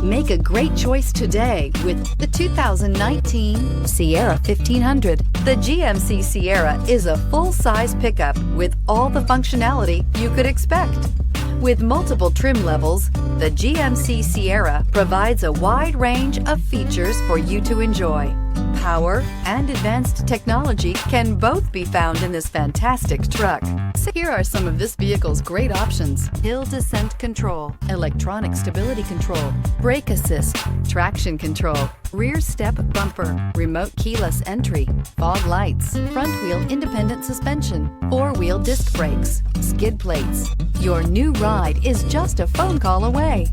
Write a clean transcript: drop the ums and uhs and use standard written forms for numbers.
Make a great choice today with the 2019 Sierra 1500. The GMC Sierra is a full-size pickup with all the functionality you could expect. With multiple trim levels, the GMC Sierra provides a wide range of features for you to enjoy. Power and advanced technology can both be found in this fantastic truck. So here are some of this vehicle's great options: hill descent control, electronic stability control, brake assist, traction control, rear step bumper, remote keyless entry, fog lights, front wheel independent suspension, four-wheel disc brakes, skid plates. Your new ride is just a phone call away.